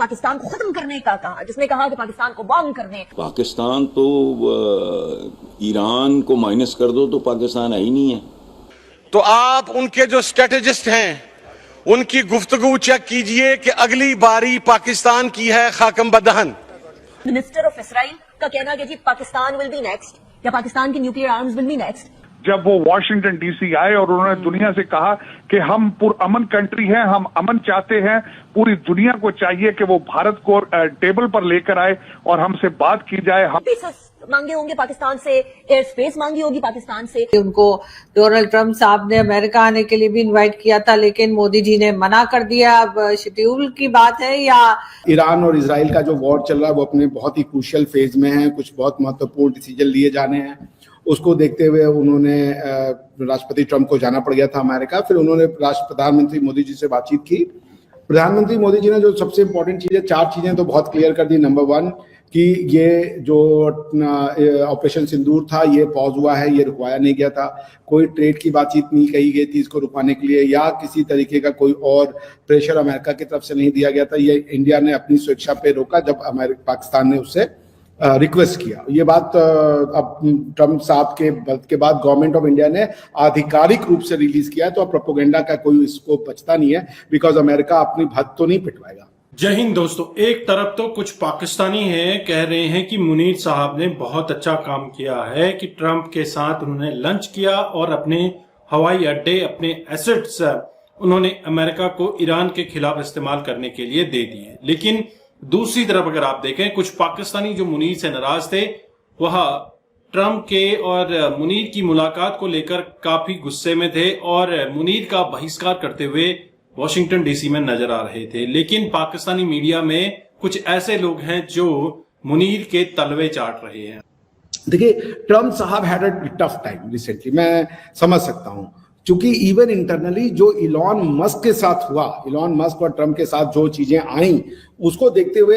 पाकिस्तान को खत्म करने का कहा, जिसने कहा कि पाकिस्तान को बॉम्ब करने। पाकिस्तान तो ईरान को माइनस कर दो तो पाकिस्तान है ही नहीं है। तो आप उनके जो स्ट्रेटेजिस्ट हैं उनकी गुफ्तगू चेक कीजिए कि अगली बारी पाकिस्तान की है खाकम बदहन। मिनिस्टर ऑफ इसराइल का कहना कि जी पाकिस्तान विल बी नेक्स्ट या पाकिस्तान की nuclear arms will be next. जब वो वॉशिंगटन डीसी आए और उन्होंने दुनिया से कहा कि हम अमन कंट्री हैं, हम अमन चाहते हैं, पूरी दुनिया को चाहिए कि वो भारत को टेबल पर लेकर आए और हमसे बात की जाए। हम मांगे होंगे पाकिस्तान से, एयर स्पेस मांगी होगी पाकिस्तान से। उनको डोनाल्ड ट्रंप साहब ने अमेरिका आने के लिए भी इनवाइट किया था, लेकिन मोदी जी ने मना कर दिया। अब शेड्यूल की बात है या ईरान और इजराइल का जो वॉर चल रहा है वो अपने बहुत ही क्रूशियल फेज में है, कुछ बहुत महत्वपूर्ण डिसीजन लिए जाने हैं। उसको देखते हुए उन्होंने राष्ट्रपति ट्रंप को जाना पड़ गया था अमेरिका। फिर उन्होंने प्रधानमंत्री मोदी जी से बातचीत की। प्रधानमंत्री मोदी जी ने जो सबसे इंपॉर्टेंट चीजें, 4 चीजें तो बहुत क्लियर कर दी। नंबर 1 कि ये जो ऑपरेशन सिंदूर था ये पॉज हुआ है, ये रुकवाया नहीं गया था। कोई ट्रेड की बातचीत नहीं कही गई थी इसको रुकवाने के लिए, या किसी तरीके का कोई और प्रेशर अमेरिका की तरफ से नहीं दिया गया था। ये इंडिया ने अपनी स्वेच्छा पे रोका जब पाकिस्तान ने उससे रिक्वेस्ट किया। ये बात अब ट्रंप साहब के बाद गवर्नमेंट ऑफ इंडिया ने आधिकारिक रूप से रिलीज किया है, तो अब प्रोपेगेंडा का कोई स्कोप बचता नहीं है, बिकॉज अमेरिका अपनी भक्त तो नहीं पिटवाएगा। जय हिंद दोस्तों। एक तरफ तो कुछ पाकिस्तानी हैं, कह रहे हैं कि मुनीर साहब ने बहुत अच्छा काम किया है कि ट्रंप के साथ उन्होंने लंच किया और अपने हवाई अड्डे, अपने एसेट्स उन्होंने अमेरिका को ईरान के खिलाफ इस्तेमाल करने के लिए दे दिए। लेकिन दूसरी तरफ अगर आप देखें, कुछ पाकिस्तानी जो मुनीर से नाराज थे वह ट्रंप के और मुनीर की मुलाकात को लेकर काफी गुस्से में थे और मुनीर का बहिष्कार करते हुए वॉशिंगटन डीसी में नजर आ रहे थे। लेकिन पाकिस्तानी मीडिया में कुछ ऐसे लोग हैं जो मुनीर के तलवे चाट रहे हैं। देखिए, ट्रंप साहब had a tough time recently, मैं समझ सकता हूं, क्योंकि इवन इंटरनली जो इलॉन मस्क के साथ हुआ, इलॉन मस्क और ट्रंप के साथ जो चीजें आई उसको देखते हुए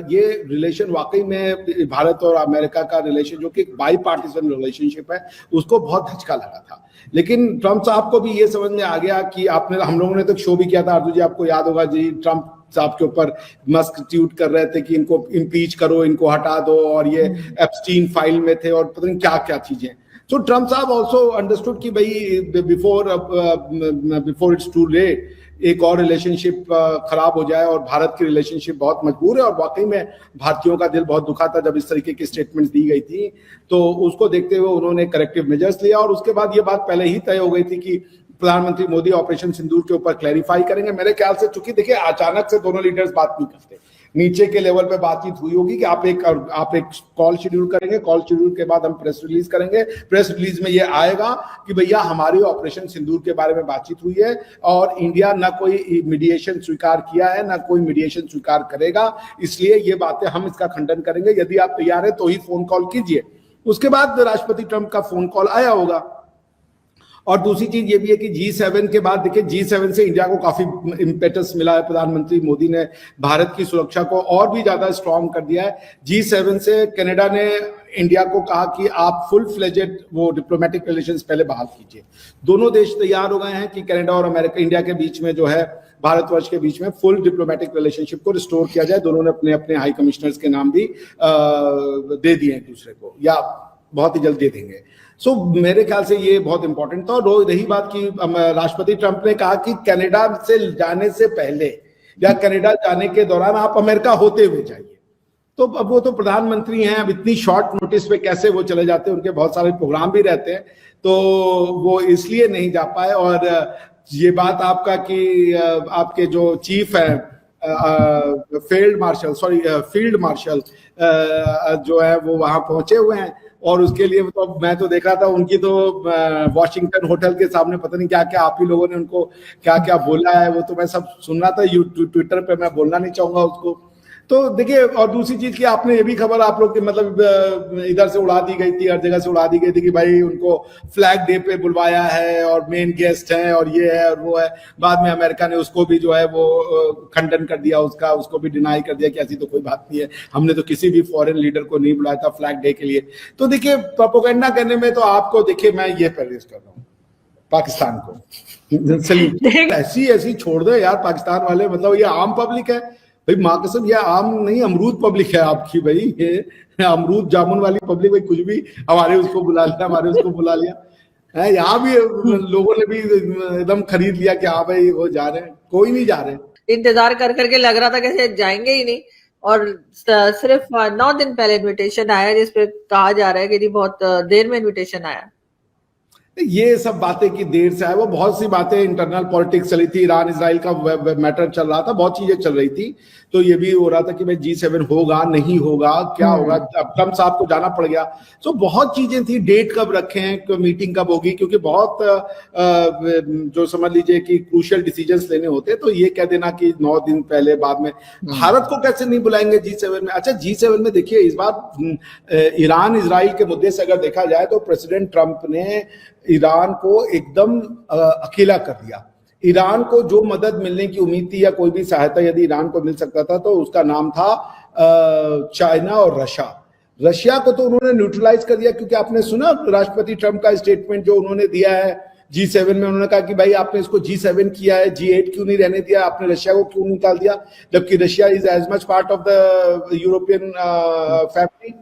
ये रिलेशन वाकई में भारत और अमेरिका का रिलेशन जो कि बाई पार्टीजन रिलेशनशिप है उसको बहुत धचका लगा था। लेकिन ट्रंप साहब को भी ये समझ में आ गया कि हम लोगों ने तो शो भी किया था अर्जुन जी, आपको याद होगा जी, ट्रंप साहब के ऊपर मस्क ट्वीट कर रहे थे कि इनको इम्पीच करो, इनको हटा दो, और ये एप्स्टीन फाइल में थे और पता नहीं क्या क्या चीजें। So Trump साहब also understood कि भाई before it's too late एक और रिलेशनशिप खराब हो जाए, और भारत की रिलेशनशिप बहुत मजबूर है और वाकई में भारतीयों का दिल बहुत दुखा था जब इस तरीके की स्टेटमेंट्स दी गई थी। तो उसको देखते हुए उन्होंने करेक्टिव मेजर्स लिया, और उसके बाद ये बात पहले ही तय हो गई थी कि प्रधानमंत्री मोदी ऑपरेशन सिंदूर के ऊपर क्लैरिफाई करेंगे। मेरे ख्याल से, चूंकि देखिए अचानक से दोनों लीडर्स बात नहीं करते, नीचे के लेवल पे बातचीत हुई होगी कि आप एक कॉल शेड्यूल करेंगे, कॉल शेड्यूल के बाद हम प्रेस रिलीज करेंगे, प्रेस रिलीज में ये आएगा कि भैया हमारी ऑपरेशन सिंदूर के बारे में बातचीत हुई है और इंडिया ना कोई मीडिएशन स्वीकार किया है ना कोई मीडिएशन स्वीकार करेगा, इसलिए ये बातें हम इसका खंडन करेंगे, यदि आप तैयार है तो ही फोन कॉल कीजिए। उसके बाद राष्ट्रपति ट्रंप का फोन कॉल आया होगा। और दूसरी चीज ये भी है कि G7 के बाद देखिए, G7 से इंडिया को काफी इम्पेटस मिला है। प्रधानमंत्री मोदी ने भारत की सुरक्षा को और भी ज्यादा स्ट्रॉन्ग कर दिया है। G7 से कनाडा ने इंडिया को कहा कि आप फुल फ्लेजेड वो डिप्लोमेटिक रिलेशंस पहले बहाल कीजिए। दोनों देश तैयार हो गए हैं कि कनाडा और अमेरिका, इंडिया के बीच में जो है, भारतवर्ष के बीच में फुल डिप्लोमेटिक रिलेशनशिप को रिस्टोर किया जाए। दोनों ने अपने अपने हाई कमिश्नर्स के नाम भी दे दिए एक दूसरे को, या बहुत ही जल्द दे देंगे। सो मेरे ख्याल से ये बहुत इंपॉर्टेंट था। और रही बात की, राष्ट्रपति ट्रंप ने कहा कि कनाडा से जाने से पहले या कनाडा जाने के दौरान आप अमेरिका होते हुए जाइए। तो अब वो तो प्रधानमंत्री हैं, अब इतनी शॉर्ट नोटिस पे कैसे वो चले जाते हैं, उनके बहुत सारे प्रोग्राम भी रहते हैं, तो वो इसलिए नहीं जा पाए। और ये बात आपका कि आपके जो चीफ है फील्ड मार्शल जो है वो वहां पहुंचे हुए हैं, और उसके लिए तो मैं तो देख रहा था उनकी तो वॉशिंगटन होटल के सामने पता नहीं क्या क्या आप ही लोगों ने उनको क्या क्या बोला है, वो तो मैं सब सुन रहा था ट्विटर पे, मैं बोलना नहीं चाहूंगा उसको। तो देखिए, और दूसरी चीज की आपने ये भी खबर आप लोग की मतलब इधर से उड़ा दी गई थी, हर जगह से उड़ा दी गई थी कि भाई उनको फ्लैग डे पे बुलवाया है और मेन गेस्ट हैं और ये है और वो है। बाद में अमेरिका ने उसको भी जो है वो खंडन कर दिया, उसको भी डिनाई कर दिया कि ऐसी तो कोई बात नहीं है, हमने तो किसी भी फॉरेन लीडर को नहीं बुलाया था फ्लैग डे के लिए। तो देखिए, प्रोपेगेंडा करने में तो आपको देखिए मैं ये प्रेज कर रहा हूँ पाकिस्तान को। ऐसी छोड़ दो यार पाकिस्तान वाले, मतलब ये आम पब्लिक है भाई माँ कसम, ये आम नहीं अमरूद पब्लिक है आपकी भाई, ये अमरूद जामुन वाली पब्लिक भाई, कुछ भी हमारे उसको बुला लिया, हमारे उसको बुला लिया है। यहाँ भी लोगों ने भी एकदम खरीद लिया कि हाँ भाई वो जा रहे हैं, कोई नहीं जा रहे। इंतजार कर करके लग रहा था कि शायद जाएंगे ही नहीं, और सिर्फ 9 दिन पहले इनविटेशन आया जिसपे कहा जा रहा है कि जी बहुत देर में इनविटेशन आया। ये सब बातें की देर से है, वो बहुत सी बातें इंटरनल पॉलिटिक्स चली थी, ईरान इजराइल का मैटर चल रहा था, बहुत चीजें चल रही थी, तो ये भी हो रहा था कि भाई G7 होगा नहीं होगा, क्या होगा, अब ट्रम्प साहब को जाना पड़ गया। तो बहुत चीजें थी, डेट कब रखे हैं, मीटिंग कब होगी, क्योंकि बहुत जो समझ लीजिए कि क्रूशियल डिसीजंस लेने होते, तो ये कह देना कि 9 दिन पहले बाद में भारत को कैसे नहीं बुलाएंगे G7 में। अच्छा, G7 में देखिए इस बार ईरान इजराइल के मुद्दे से अगर देखा जाए तो प्रेसिडेंट ट्रम्प ने ईरान को एकदम अकेला कर दिया। ईरान को जो मदद मिलने की उम्मीद थी या कोई भी सहायता यदि ईरान को मिल सकता था तो उसका नाम था चाइना और रशिया को तो उन्होंने न्यूट्रलाइज कर दिया, क्योंकि आपने सुना राष्ट्रपति ट्रम्प का स्टेटमेंट जो उन्होंने दिया है G7 में, उन्होंने कहा कि भाई आपने इसको G7 किया है, G8 क्यों नहीं रहने दिया, आपने रशिया को क्यों निकाल दिया, जबकि Russia is as much part of the European family.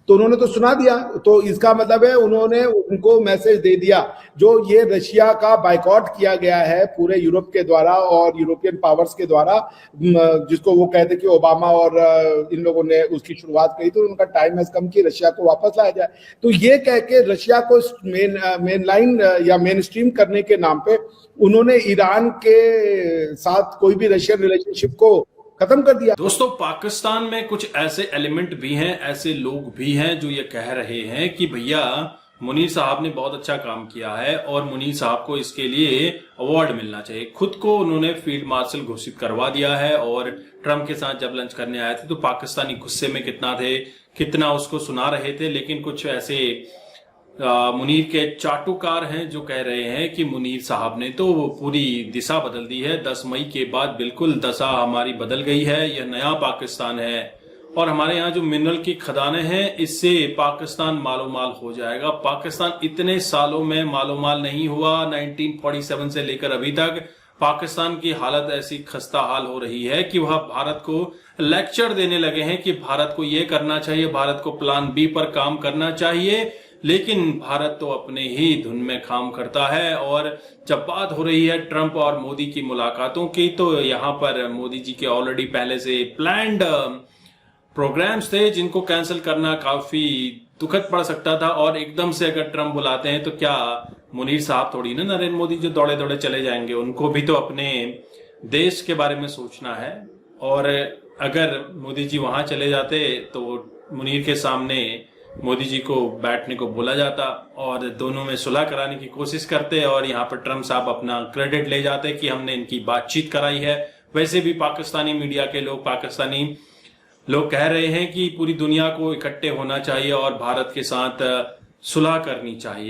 तो उन्होंने तो सुना दिया, तो इसका मतलब है उन्होंने उनको मैसेज दे दिया, जो ये रशिया का बाइकॉट किया गया है पूरे यूरोप के द्वारा और यूरोपियन पावर्स के द्वारा, जिसको वो कहते कि ओबामा और इन लोगों ने उसकी शुरुआत करी, तो उनका टाइम हैज कम कि रशिया को वापस लाया जाए। तो ये कह के रशिया को मेन लाइन या मेन स्ट्रीम करने के नाम पे उन्होंने ईरान के साथ कोई भी रशियन रिलेशनशिप को खत्म कर दिया। दोस्तों, पाकिस्तान में कुछ ऐसे एलिमेंट भी हैं, ऐसे लोग भी हैं जो ये कह रहे हैं कि भैया मुनीर साहब ने बहुत अच्छा काम किया है और मुनीर साहब को इसके लिए अवार्ड मिलना चाहिए। खुद को उन्होंने फील्ड मार्शल घोषित करवा दिया है, और ट्रम्प के साथ जब लंच करने आए थे तो पाकिस्तानी गुस्से में कितना थे, कितना उसको सुना रहे थे, लेकिन कुछ ऐसे मुनीर के चाटुकार हैं जो कह रहे हैं कि मुनीर साहब ने तो पूरी दिशा बदल दी है। 10 मई के बाद बिल्कुल दशा हमारी बदल गई है, यह नया पाकिस्तान है, और हमारे यहाँ जो मिनरल की खदानें हैं इससे पाकिस्तान मालोमाल हो जाएगा। पाकिस्तान इतने सालों में मालोमाल नहीं हुआ, 1947 से लेकर अभी तक पाकिस्तान की हालत ऐसी खस्ता हाल हो रही है कि वह भारत को लेक्चर देने लगे हैं कि भारत को ये करना चाहिए, भारत को प्लान बी पर काम करना चाहिए, लेकिन भारत तो अपने ही धुन में काम करता है। और जब बात हो रही है ट्रंप और मोदी की मुलाकातों की, तो यहाँ पर मोदी जी के ऑलरेडी पहले से प्लान्ड प्रोग्राम्स थे जिनको कैंसिल करना काफी दुखद पड़ सकता था, और एकदम से अगर ट्रंप बुलाते हैं तो क्या मुनीर साहब थोड़ी ना नरेंद्र मोदी जो दौड़े दौड़े चले जाएंगे, उनको भी तो अपने देश के बारे में सोचना है। और अगर मोदी जी वहां चले जाते तो मुनीर के सामने मोदी जी को बैठने को बोला जाता और दोनों में सुलह कराने की कोशिश करते, और यहाँ पर ट्रम्प साहब अपना क्रेडिट ले जाते कि हमने इनकी बातचीत कराई है। वैसे भी पाकिस्तानी मीडिया के लोग, पाकिस्तानी लोग कह रहे हैं कि पूरी दुनिया को इकट्ठे होना चाहिए और भारत के साथ सुलह करनी चाहिए।